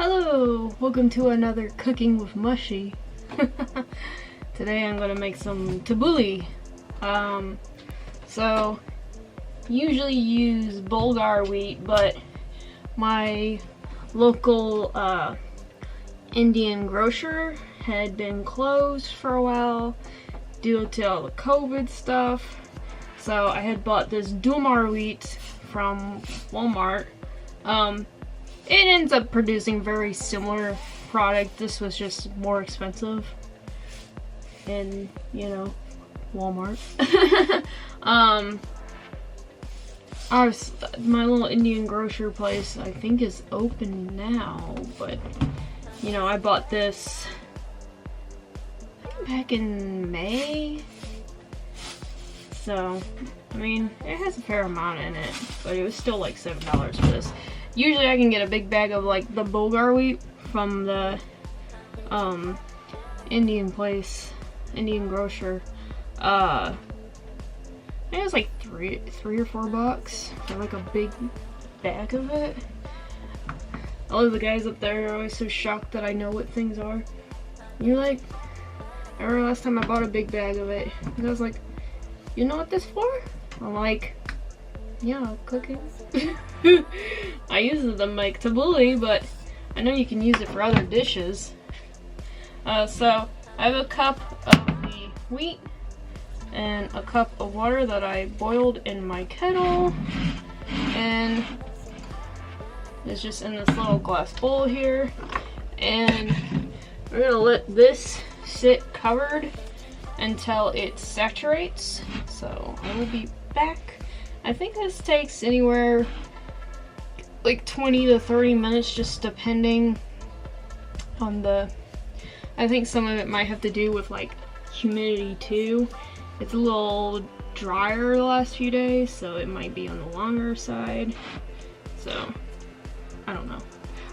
Hello! Welcome to another Cooking with Mushy. Today I'm gonna make some tabbouleh. So usually use Bulgar wheat, but my local Indian grocer had been closed for a while due to all the COVID stuff. So I had bought this Dumar wheat from Walmart. It ends up producing very similar product. This was just more expensive in, Walmart. My little Indian grocery place, I think, is open now, but I bought this back in May. So, it has a fair amount in it, but it was still like $7 for this. Usually I can get a big bag of like the Bulgar wheat from the Indian grocer. I think it was like three or $4 for like a big bag of it. All of the guys up there are always so shocked that I know what things are. You're like, I remember last time I bought a big bag of it, and I was like, you know what this for? I'm like, yeah, cooking. I use it to make tabbouleh, but I know you can use it for other dishes. So I have a cup of the wheat and a cup of water that I boiled in my kettle, and it's just in this little glass bowl here, and we're gonna let this sit covered until it saturates. So I will be back. I think this takes anywhere like 20 to 30 minutes, just depending on I think some of it might have to do with like humidity too. It's a little drier the last few days, so it might be on the longer side. So, I don't know.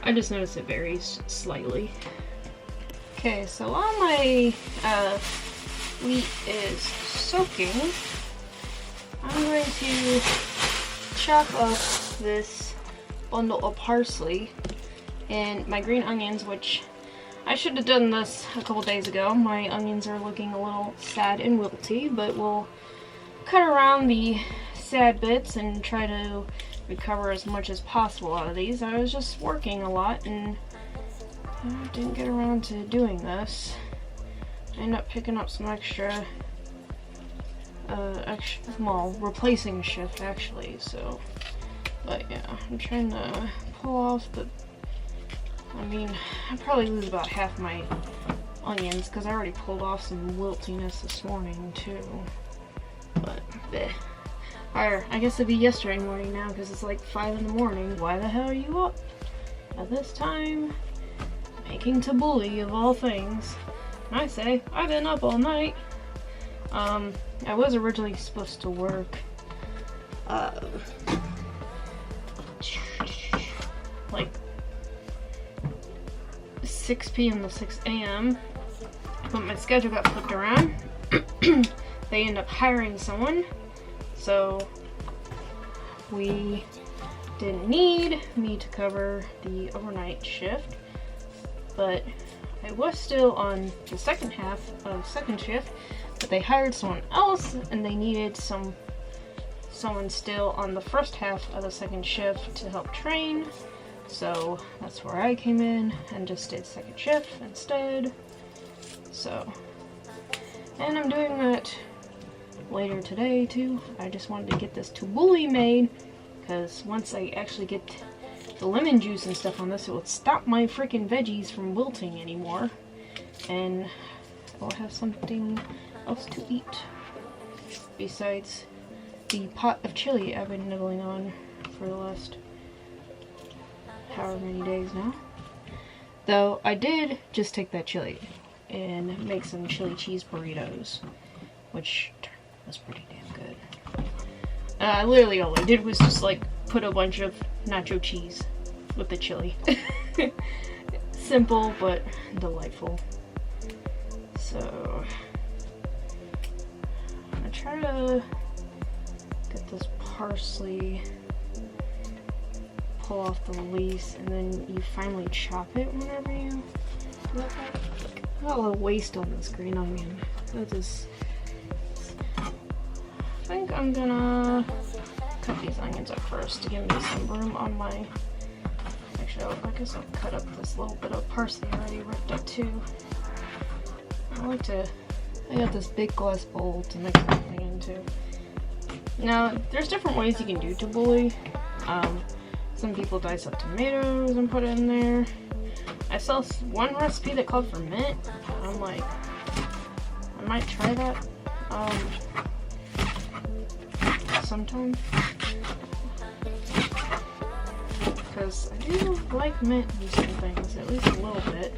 I just noticed it varies slightly. Okay, so while my wheat is soaking, I'm going to chop up this bundle of parsley and my green onions, which I should have done this a couple days ago. My onions are looking a little sad and wilty, but we'll cut around the sad bits and try to recover as much as possible out of these. I was just working a lot and I didn't get around to doing this. I ended up picking up some extra replacing shift actually, so, but yeah, I'm trying to pull off the, I probably lose about half my onions because I already pulled off some wiltiness this morning too, but or I guess it'd be yesterday morning now because it's like 5 in the morning. Why the hell are you up at this time making tabbouleh of all things? And I say, I've been up all night. I was originally supposed to work like 6 p.m. to 6 a.m. but my schedule got flipped around. They ended up hiring someone, so we didn't need me to cover the overnight shift, but I was still on the second half of second shift, but they hired someone else and they needed someone still on the first half of the second shift to help train. So that's where I came in and just did second shift instead. So, and I'm doing that later today too. I just wanted to get this tabbouleh made because once I actually get the lemon juice and stuff on this, it will stop my freaking veggies from wilting anymore, and I'll have something else to eat besides the pot of chili I've been nibbling on for the last however many days now. Though I did just take that chili and make some chili cheese burritos, which was pretty damn good. Literally all I did was just like put a bunch of nacho cheese with the chili. Simple but delightful. So I try to get this parsley pull off the leaves, and then you finally chop it whenever you do that. I got a little waste on this green onion. That is. I think I'm gonna cut these onions up first to give me some room on my. Actually, I guess I'll cut up this little bit of parsley already ripped up too. I got this big glass bowl to mix everything into. Now, there's different ways you can do tabbouleh. Some people dice up tomatoes and put it in there. I saw one recipe that called for mint. I'm like, I might try that sometime. Because I do like mint in some things, at least a little bit.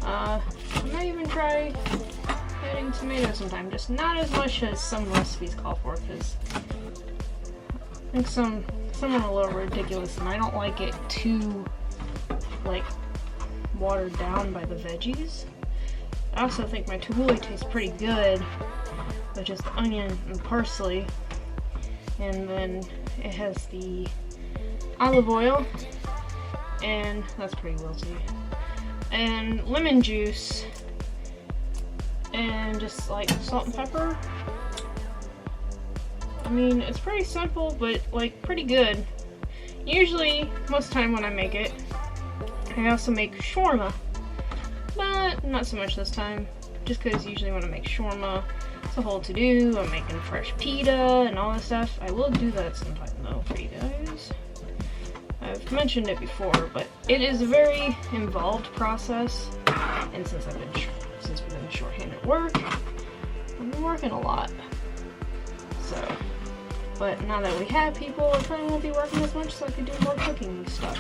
I might even try adding tomatoes sometime, just not as much as some recipes call for, because I think some are a little ridiculous, and I don't like it too, like, watered down by the veggies. I also think my tabbouleh tastes pretty good with just onion and parsley, and then it has the olive oil, and that's pretty wilty, and lemon juice, and just like salt and pepper. I mean, it's pretty simple, but like pretty good. Usually, most of the time when I make it, I also make shawarma, but not so much this time, just because usually when I make shawarma, it's a whole to-do. I'm making fresh pita and all this stuff. I will do that sometime though for you guys. I've mentioned it before, but it is a very involved process, and since we've been shorthanded at work, I've been working a lot. So, but now that we have people, I probably won't be working as much, so I can do more cooking stuff.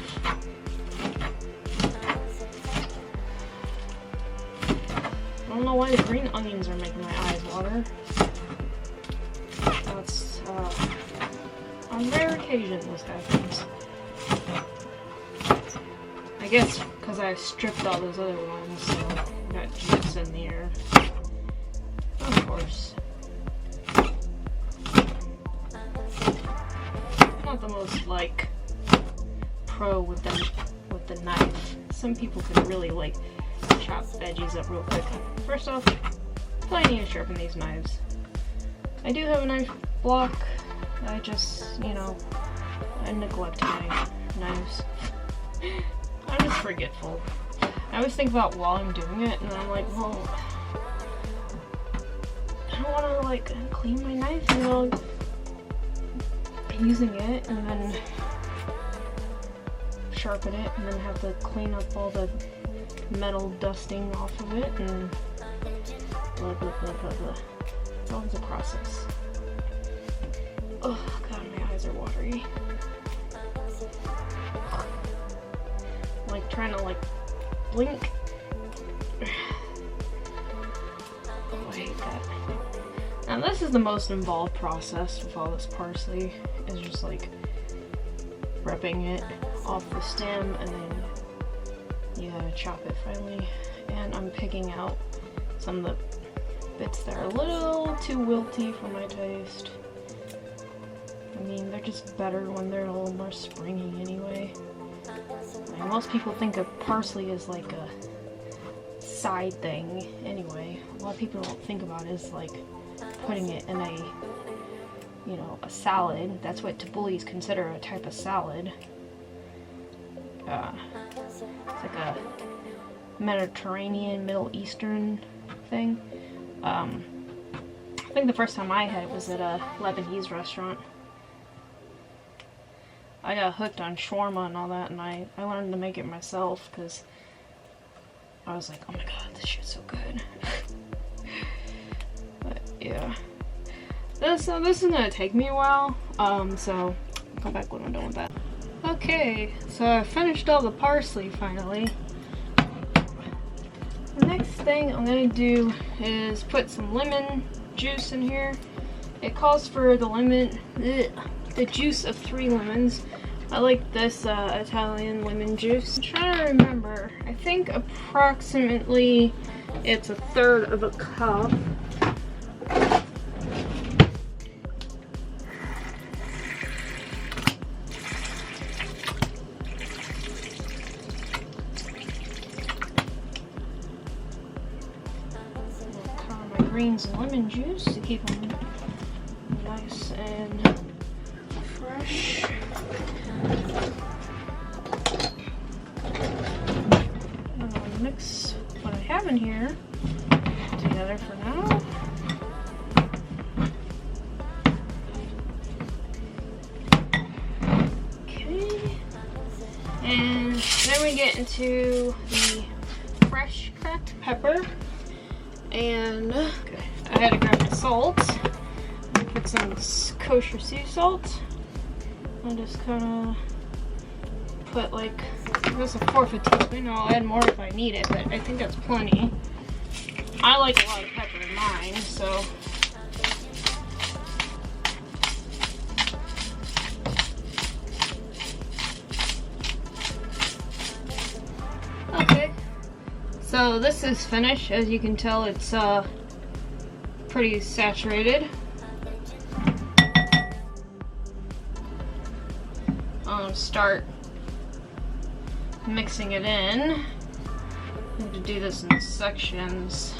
I don't know why the green onions are making my eyes water. That's, on rare occasion this happens. I guess because I stripped all those other ones, so I got juice in the air. Of course. Not the most, like, pro with the knife. Some people can really, like, chop veggies up real quick. First off, I need to sharpen these knives. I do have a knife block. I just, you know, I neglect my knives. I'm just forgetful. I always think about while I'm doing it, and then I'm like, well, I don't want to, like, clean my knife, you know, using it, and then sharpen it, and then have to clean up all the metal dusting off of it, and blah, blah, blah, blah, blah. It's always a process. Oh, God, my eyes are watery. Like trying to like blink. Oh, I hate that. Now this is the most involved process with all this parsley, is just like ripping it off the stem, and then you gotta chop it finally. And I'm picking out some of the bits that are a little too wilty for my taste. I mean, they're just better when they're a little more springy anyway. And most people think of parsley as like a side thing anyway. A lot of people don't think about it as like putting it in a, you know, a salad. That's what tabboulehs consider a type of salad. It's like a Mediterranean, Middle Eastern thing. I think the first time I had it was at a Lebanese restaurant. I got hooked on shawarma and all that, and I learned to make it myself because I was like, oh my god, this shit's so good. But yeah, this is gonna take me a while, so I'll come back when I'm done with that. Okay, so I finished all the parsley finally. The next thing I'm gonna do is put some lemon juice in here. It calls for the juice of 3 lemons. I like this Italian lemon juice. I'm trying to remember. I think approximately it's 1/3 of a cup. greens and lemon juice to keep them nice and fresh. I'm gonna mix what I have in here together for now. Okay, and then we get into the fresh cracked pepper, and I had to grab the salt. Put some kosher sea salt. I just kind of put like, that's a 1/4 teaspoon. I'll add more if I need it, but I think that's plenty. I like a lot of pepper in mine, so. Okay, so this is finished. As you can tell, it's pretty saturated. I'll start mixing it in. I have to do this in sections.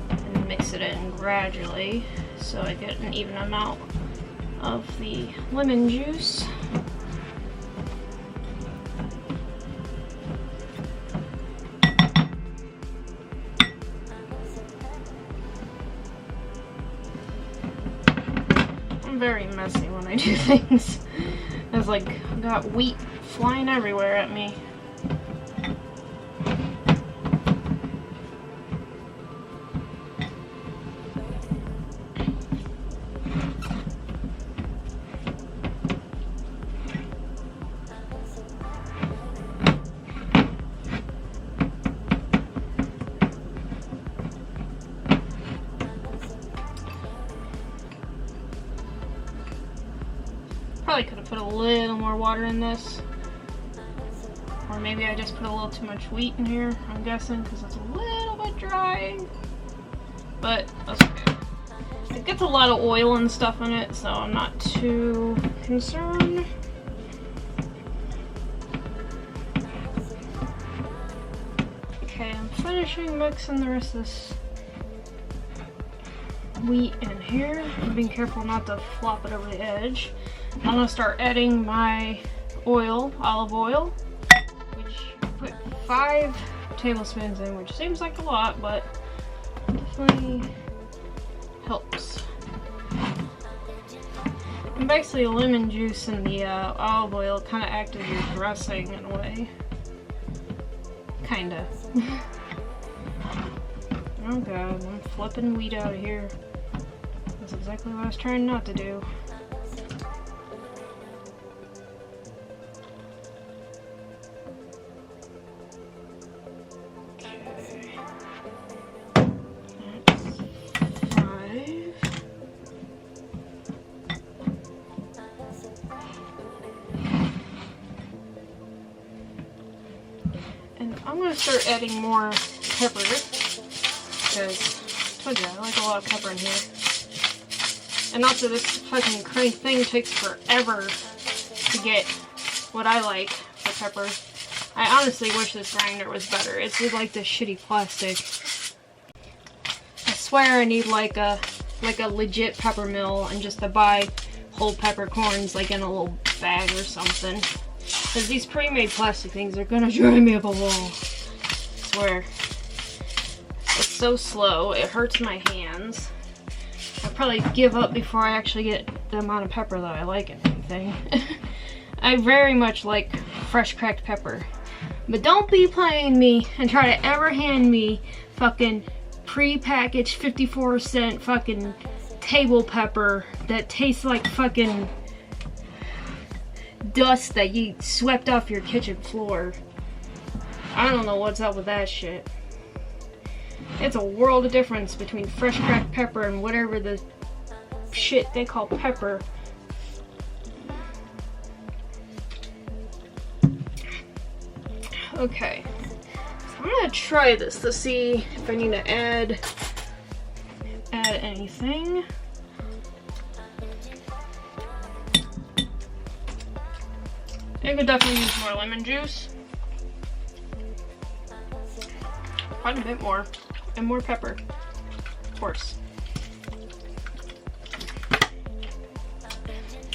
And mix it in gradually so I get an even amount of the lemon juice. I'm very messy when I do things. It's like I got wheat flying everywhere at me. Probably could have put a little more water in this, or maybe I just put a little too much wheat in here, I'm guessing, because it's a little bit dry, but that's okay. It gets a lot of oil and stuff in it, so I'm not too concerned. Okay, I'm finishing mixing the rest of this wheat in here. I'm being careful not to flop it over the edge. I'm gonna start adding my oil, olive oil, which I put 5 tablespoons in, which seems like a lot, but definitely helps. And basically, lemon juice and the olive oil kind of act as your dressing in a way. Kinda. Oh god, I'm flipping wheat out of here. That's exactly what I was trying not to do. And I'm going to start adding more pepper, because I told you I like a lot of pepper in here. And also this fucking crank thing takes forever to get what I like for pepper. I honestly wish this grinder was better. It's like this shitty plastic. I swear I need like a legit pepper mill, and just to buy whole peppercorns like in a little bag or something. Because these pre-made plastic things are gonna drive me up a wall. I swear. It's so slow, it hurts my hands. I'll probably give up before I actually get the amount of pepper that I like and everything. I very much like fresh cracked pepper. But don't be playing me and try to ever hand me fucking pre-packaged 54-cent fucking table pepper that tastes like fucking dust that you swept off your kitchen floor. I don't know what's up with that shit. It's a world of difference between fresh cracked pepper and whatever the shit they call pepper. Okay, so I'm gonna try this to see if I need to add anything. I could definitely use more lemon juice. quite a bit more, and more pepper, of course.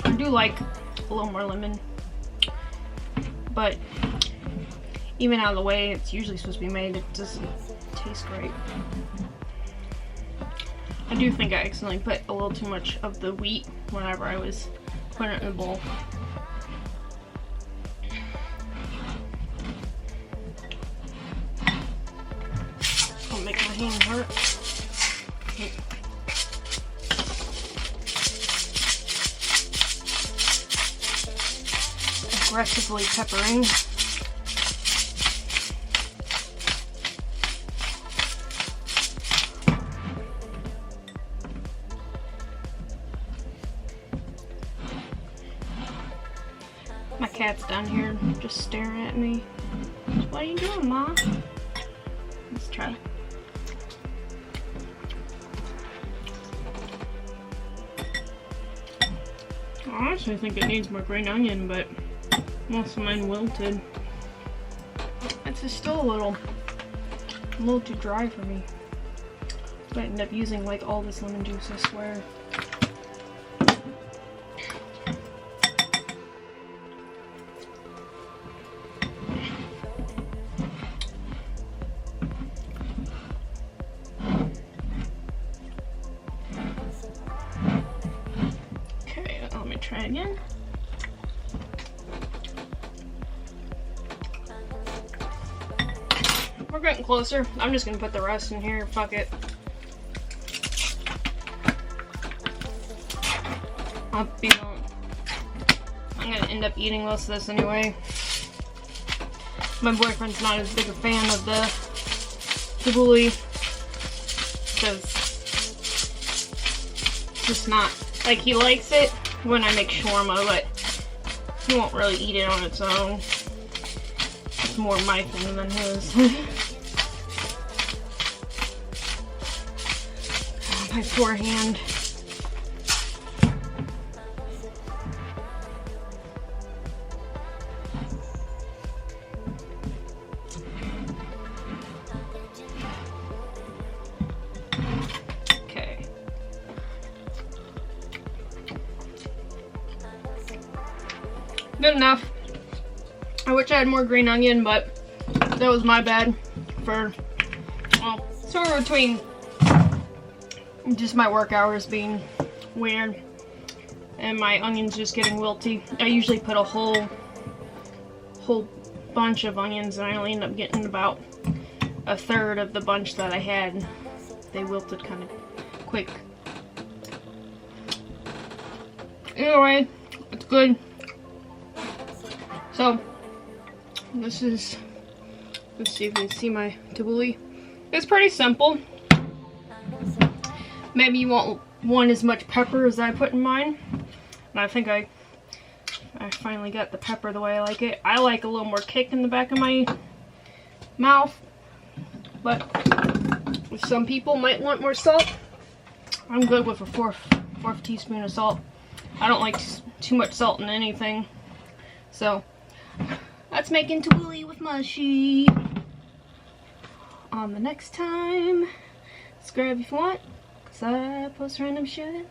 I do like a little more lemon, but even out of the way it's usually supposed to be made, it doesn't taste great. I do think I accidentally put a little too much of the wheat whenever I was putting it in the bowl. I'll make my hand hurt. Aggressively peppering. My cat's down here just staring at me. What are you doing, Ma? Let's try. I actually think it needs more green onion, but most of mine wilted. It's just still a little too dry for me. So I end up using like all this lemon juice, I swear. Okay, let me try again. We're getting closer. I'm just gonna put the rest in here. Fuck it. I'm gonna end up eating most of this anyway. My boyfriend's not as big a fan of the tabbouleh because it's just not, like, he likes it when I make shawarma, but he won't really eat it on its own. It's more my thing than his. My poor hand. Okay. Good enough. I wish I had more green onion, but that was my bad for, well, sort of between just my work hours being weird and my onions just getting wilty. I usually put a whole bunch of onions and I only end up getting about a third of the bunch that I had. They wilted kind of quick. Anyway, it's good. So this is, let's see if you can see my tabbouleh. It's pretty simple. Maybe you won't want as much pepper as I put in mine. And I think I finally got the pepper the way I like it. I like a little more kick in the back of my mouth. But some people might want more salt. I'm good with a fourth teaspoon of salt. I don't like too much salt in anything. So that's making tabbouleh with Mushy. On the next time, subscribe if you want, because I post random shit.